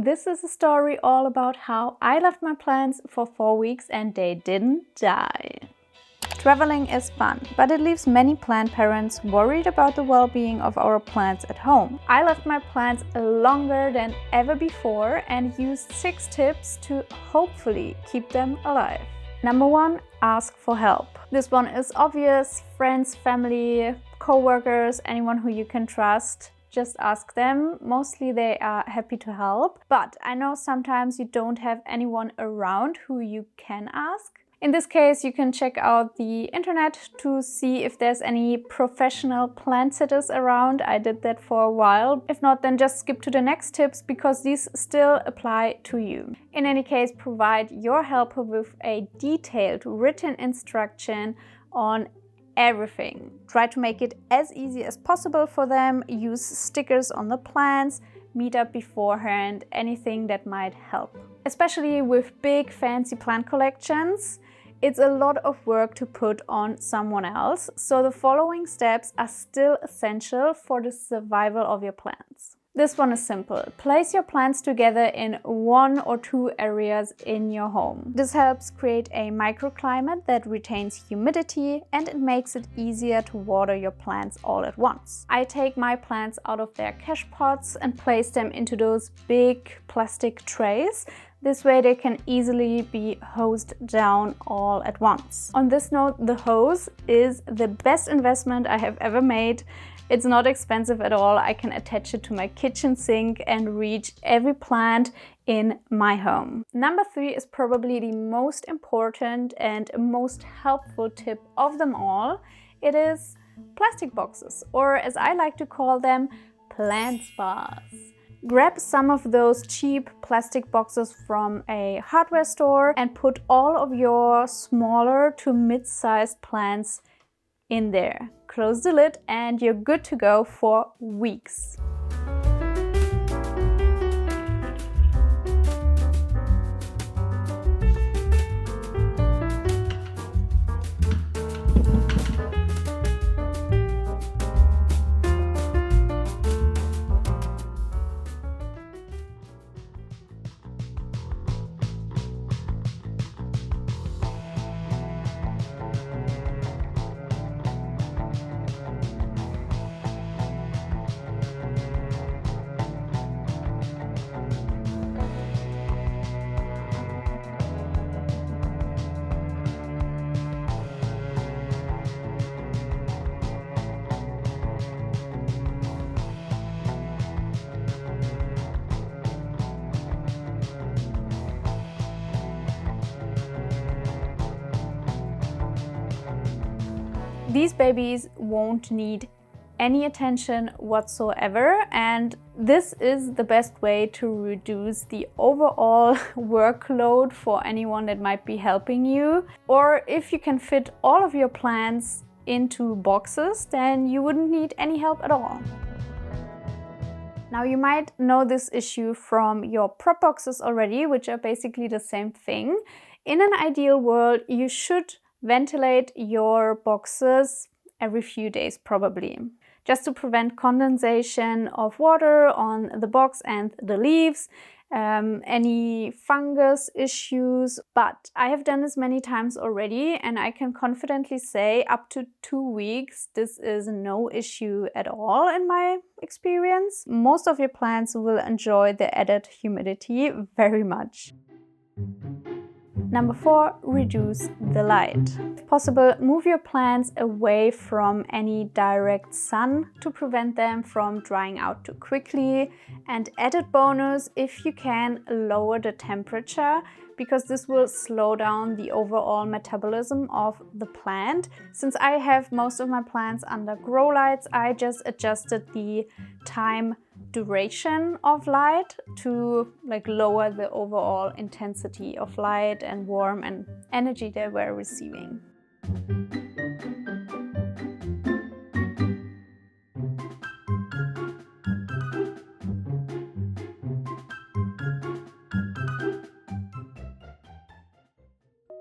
This is a story all about how I left my plants for 4 weeks and they didn't die. Traveling is fun, but it leaves many plant parents worried about the well-being of our plants at home. I left my plants longer than ever before and used 6 tips to hopefully keep them alive. Number 1, ask for help. This one is obvious. Friends, family, co-workers, anyone who you can trust. Just ask them. Mostly they are happy to help. But I know sometimes you don't have anyone around who you can ask. In this case, you can check out the internet to see if there's any professional plant sitters around. I did that for a while. If not, then just skip to the next tips because these still apply to you. In any case, provide your helper with a detailed written instruction on everything. Try to make it as easy as possible for them. Use stickers on the plants. Meet up beforehand, anything that might help. Especially with big fancy plant collections, it's a lot of work to put on someone else, so the following steps are still essential for the survival of your plants. This one is simple. Place your plants together in 1 or 2 areas in your home. This helps create a microclimate that retains humidity and it makes it easier to water your plants all at once. I take my plants out of their cache pots and place them into those big plastic trays. This way they can easily be hosed down all at once. On this note, the hose is the best investment I have ever made. It's not expensive at all. I can attach it to my kitchen sink and reach every plant in my home. Number 3 is probably the most important and most helpful tip of them all. It is plastic boxes, or as I like to call them, plant spas. Grab some of those cheap plastic boxes from a hardware store and put all of your smaller to mid-sized plants in there. Close the lid and you're good to go for weeks. These babies won't need any attention whatsoever, and this is the best way to reduce the overall workload for anyone that might be helping you. Or if you can fit all of your plants into boxes, then you wouldn't need any help at all. Now you might know this issue from your prop boxes already, which are basically the same thing. In an ideal world, you should ventilate your boxes every few days probably, just to prevent condensation of water on the box and the leaves, any fungus issues. But I have done this many times already and I can confidently say up to 2 weeks this is no issue at all in my experience. Most of your plants will enjoy the added humidity very much. Number 4, reduce the light. If possible, move your plants away from any direct sun to prevent them from drying out too quickly. And added bonus, if you can, lower the temperature, because this will slow down the overall metabolism of the plant. Since I have most of my plants under grow lights, I just adjusted the time duration of light to lower the overall intensity of light and warmth and energy they were receiving.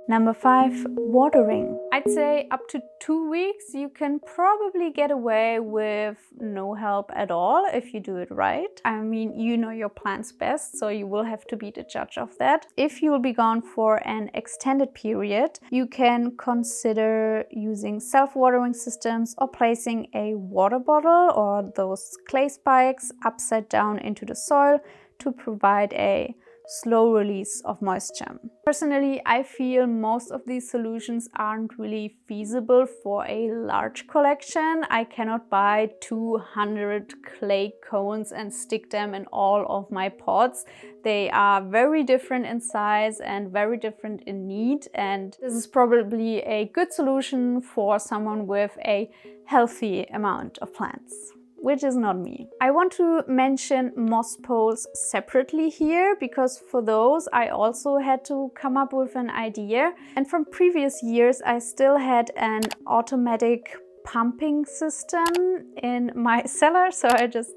Number 5, watering. I'd say up to 2 weeks you can probably get away with no help at all if you do it right. I mean, you know your plants best, so you will have to be the judge of that. If you will be gone for an extended period, you can consider using self-watering systems or placing a water bottle or those clay spikes upside down into the soil to provide a slow release of moisture. Personally, I feel most of these solutions aren't really feasible for a large collection. I cannot buy 200 clay cones and stick them in all of my pots. They are very different in size and very different in need, and this is probably a good solution for someone with a healthy amount of plants, which is not me. I want to mention moss poles separately here because for those I also had to come up with an idea. And from previous years I still had an automatic pumping system in my cellar, so I just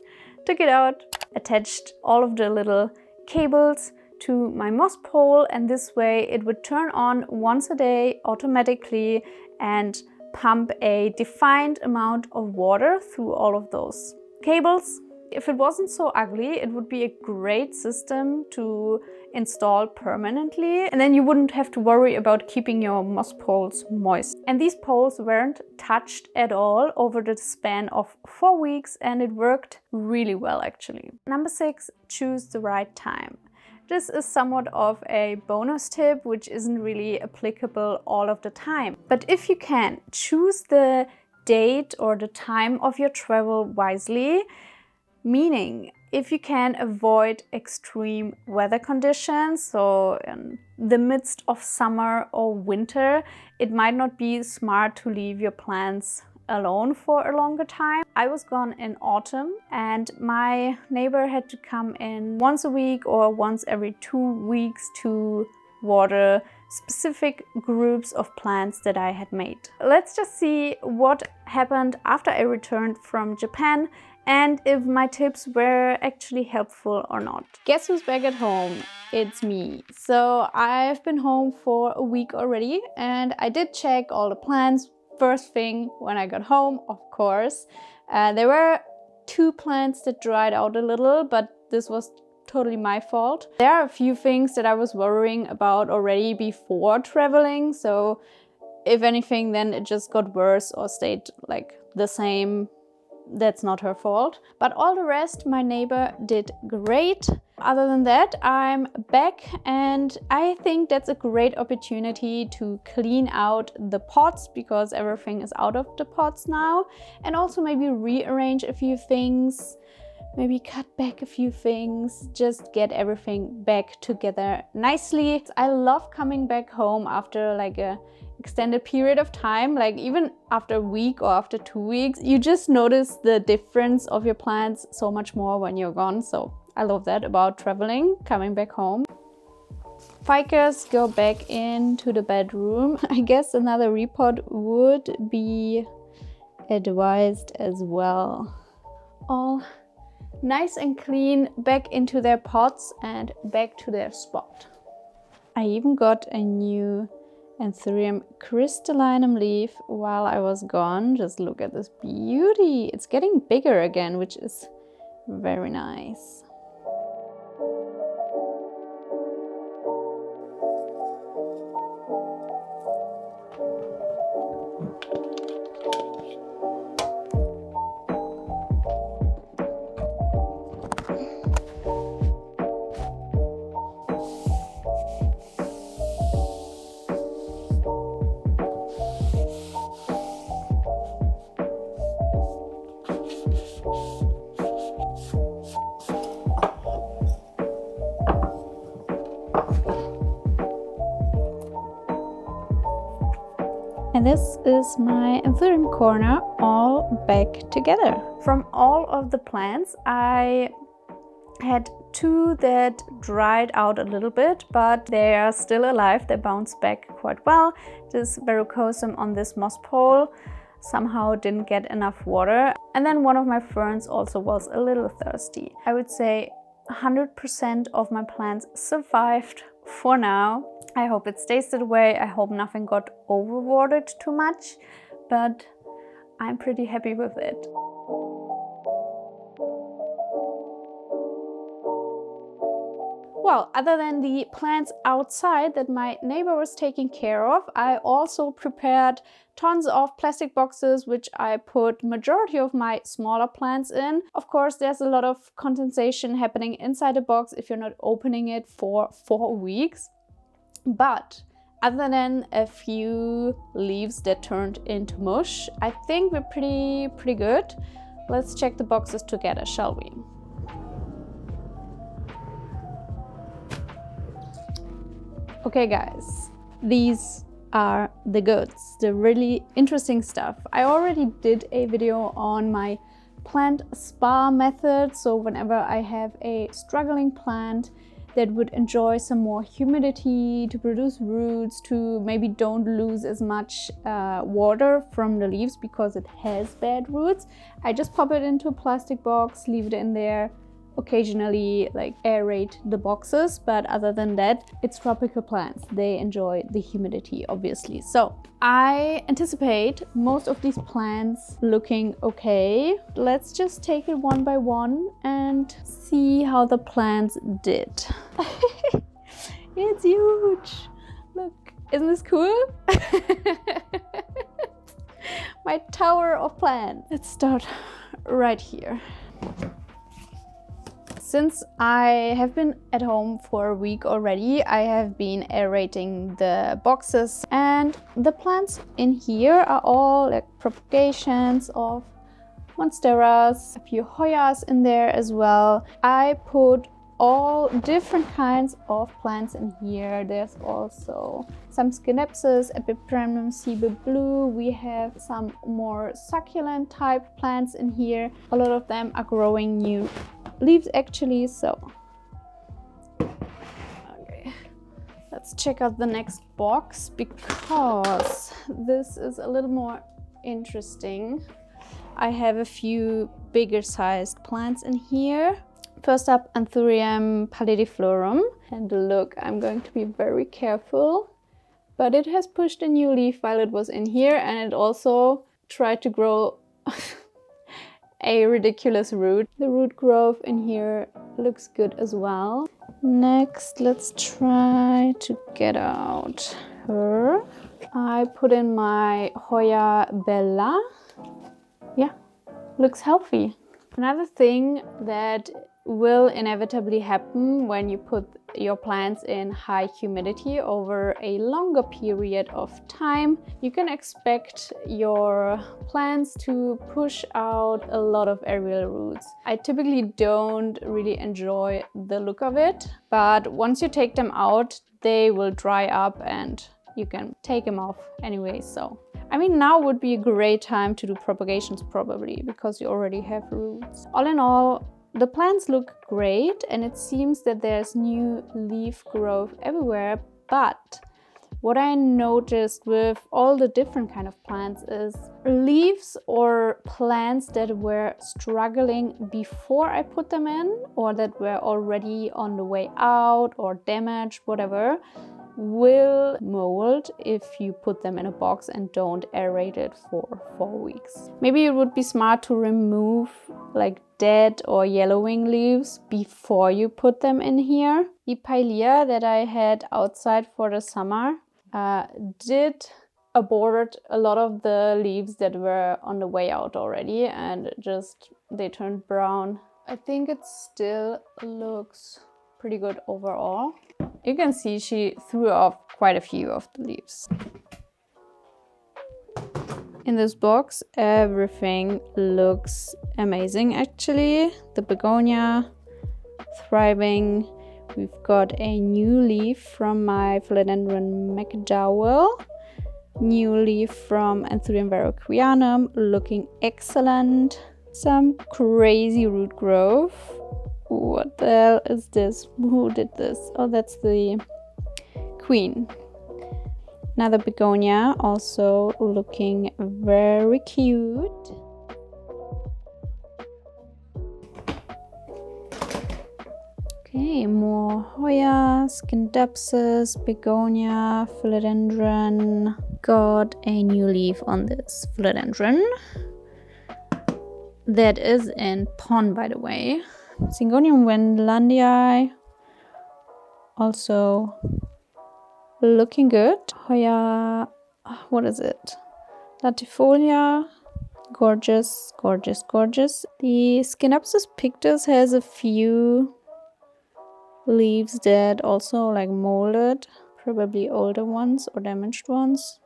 took it out, attached all of the little cables to my moss pole, and this way it would turn on once a day automatically and pump a defined amount of water through all of those cables. If it wasn't so ugly, it would be a great system to install permanently, and then you wouldn't have to worry about keeping your moss poles moist. And these poles weren't touched at all over the span of 4 weeks, and it worked really well actually. Number 6, choose the right time. This is somewhat of a bonus tip, which isn't really applicable all of the time. But if you can, choose the date or the time of your travel wisely, meaning if you can avoid extreme weather conditions, so in the midst of summer or winter, it might not be smart to leave your plants alone for a longer time. I was gone in autumn and my neighbor had to come in once a week or once every 2 weeks to water specific groups of plants that I had made. Let's just see what happened after I returned from Japan and if my tips were actually helpful or not. Guess who's back at home? It's me. So I've been home for a week already and I did check all the plants first thing when I got home, of course. There were 2 plants that dried out a little, but this was totally my fault. There are a few things that I was worrying about already before traveling, so if anything, then it just got worse or stayed like the same. That's not her fault. But all the rest, my neighbor did great. Other than that, I'm back and I think that's a great opportunity to clean out the pots because everything is out of the pots now, and also maybe rearrange a few things, maybe cut back a few things, just get everything back together nicely. I love coming back home after like a extended period of time, like even after a week or after 2 weeks, you just notice the difference of your plants so much more when you're gone. So I love that about traveling, coming back home. Ficus go back into the bedroom. I guess another repot would be advised as well. All nice and clean back into their pots and back to their spot. I even got a new Anthurium crystallinum leaf while I was gone. Just look at this beauty. It's getting bigger again, which is very nice. And this is my Anthurium corner all back together. From all of the plants, I had 2 that dried out a little bit, but they are still alive. They bounced back quite well. This verrucosum on this moss pole somehow didn't get enough water. And then one of my ferns also was a little thirsty. I would say 100% of my plants survived for now. I hope it stays that way. I hope nothing got overwatered too much, but I'm pretty happy with it. Well, other than the plants outside that my neighbor was taking care of, I also prepared tons of plastic boxes, which I put majority of my smaller plants in. Of course, there's a lot of condensation happening inside the box if you're not opening it for 4 weeks. But other than a few leaves that turned into mush, I think we're pretty good. Let's check the boxes together, shall we? Okay guys, these are the goods, the really interesting stuff. I already did a video on my plant spa method, so whenever I have a struggling plant that would enjoy some more humidity to produce roots, to maybe don't lose as much water from the leaves because it has bad roots, I just pop it into a plastic box, leave it in there, occasionally like aerate the boxes, but other than that, it's tropical plants. They enjoy the humidity, obviously. So I anticipate most of these plants looking okay. Let's just take it one by one and see how the plants did. It's huge. Look, isn't this cool? My tower of plants. Let's start right here. Since I have been at home for a week already, I have been aerating the boxes, and the plants in here are all like propagations of monsteras, a few Hoyas in there as well. I put all different kinds of plants in here. There's also some Schinepsis, Epipremnum Siebe Blue. We have some more succulent type plants in here. A lot of them are growing new leaves actually, so okay, let's check out the next box because this is a little more interesting. I have a few bigger sized plants in here. First up, Anthurium pallidiflorum, and look, I'm going to be very careful, but it has pushed a new leaf while it was in here, and it also tried to grow a ridiculous root. The root growth in here looks good as well. Next, let's try to get out her. I put in my Hoya Bella. Yeah, looks healthy. Another thing that will inevitably happen when you put your plants in high humidity over a longer period of time, you can expect your plants to push out a lot of aerial roots. I typically don't really enjoy the look of it, but once you take them out, they will dry up and you can take them off anyway. So I mean, now would be a great time to do propagations probably, because you already have roots. All in all, the plants look great and it seems that there's new leaf growth everywhere, but what I noticed with all the different kind of plants is leaves or plants that were struggling before I put them in, or that were already on the way out or damaged, whatever, will mold if you put them in a box and don't aerate it for 4 weeks. Maybe it would be smart to remove like dead or yellowing leaves before you put them in here. The Pilea that I had outside for the summer did abort a lot of the leaves that were on the way out already, and just they turned brown. I think it still looks pretty good overall. You can see she threw off quite a few of the leaves. In this box, everything looks amazing actually. The begonia, thriving. We've got a new leaf from my Philodendron McDowell. New leaf from Anthurium verruquianum, looking excellent. Some crazy root growth. What the hell is this? Who did this? Oh, that's the queen. Another begonia, also looking very cute. Okay, more Hoyas. Scindapsus, Begonia, Philodendron. Got a new leaf on this Philodendron. That is in pon, by the way. Syngonium wendlandii. Also looking good. Hoya, what is it? Latifolia. Gorgeous, gorgeous, gorgeous. The Scindapsus pictus has a few leaves that also like molded, probably older ones or damaged ones.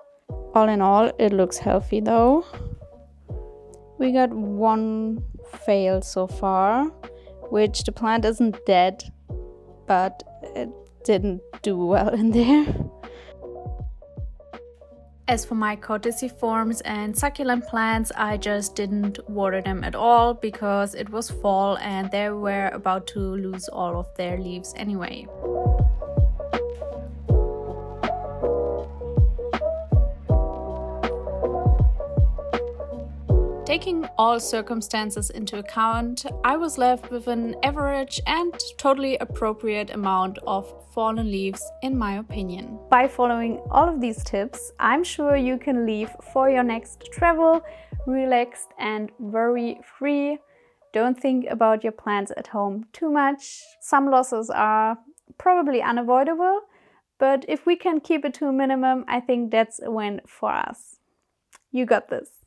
All in all, it looks healthy though. We got one fail so far, which the plant isn't dead, but it didn't do well in there. As for my corticiforms and succulent plants, I just didn't water them at all because it was fall and they were about to lose all of their leaves anyway. Taking all circumstances into account, I was left with an average and totally appropriate amount of fallen leaves in my opinion. By following all of these tips, I'm sure you can leave for your next travel relaxed and worry-free. Don't think about your plants at home too much. Some losses are probably unavoidable, but if we can keep it to a minimum, I think that's a win for us. You got this.